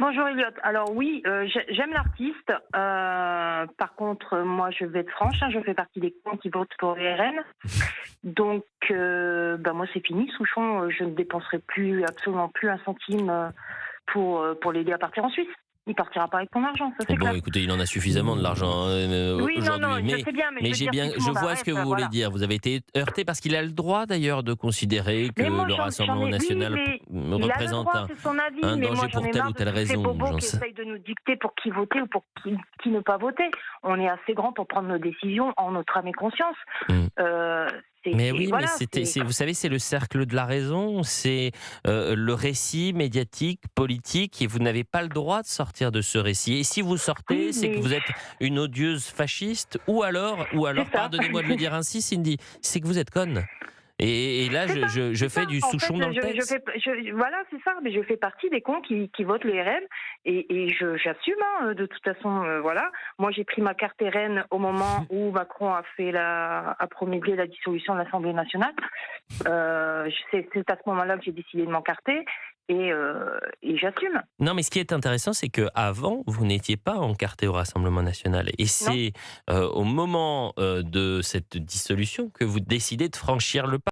Bonjour Elliot. Alors oui, j'aime l'artiste. Par contre, moi je vais être franche, je fais partie des cons qui votent pour les RN. Donc, moi c'est fini. Souchon, je ne dépenserai absolument plus un centime pour l'aider à partir en Suisse. Il partira pas avec ton argent, ça c'est Bon, clair. écoutez, il en a suffisamment de l'argent Oui, non, aujourd'hui, je sais bien, mais je veux dire, si tout le je monde vois ce arrête, que vous voulez voilà. dire. Vous avez été heurté parce qu'il a le droit d'ailleurs de considérer que Mais moi le j'en Rassemblement ai, oui, national mais il a le représente droit, c'est son avis. un Mais moi danger j'en pour ai telle marre ou de telle tous ces raison. bobos qui essayent de nous dicter pour qui voter ou pour qui ne pas voter. On est assez grand pour prendre nos décisions en notre âme et conscience. Mm. Mais oui, mais Voilà, vous savez, c'est le cercle de la raison, c'est le récit médiatique, politique, et vous n'avez pas le droit de sortir de ce récit. Et si vous sortez, oui, c'est que mais vous êtes une odieuse fasciste, ou c'est alors, ça. pardonnez-moi de le dire ainsi, Cindy, c'est que vous êtes conne. Et là, C'est ça, je c'est ça. fais du En fait, Souchon dans le texte. voilà, c'est ça. Mais je fais partie des cons qui votent les RN et j'assume. De toute façon, voilà. Moi, j'ai pris ma carte RN au moment où Macron a promulgué la dissolution de l'Assemblée nationale. C'est à ce moment-là que j'ai décidé de m'encarter et j'assume. Non, mais ce qui est intéressant, c'est que avant, vous n'étiez pas encarté au Rassemblement national. Et Non. c'est au moment de cette dissolution que vous décidez de franchir le pas.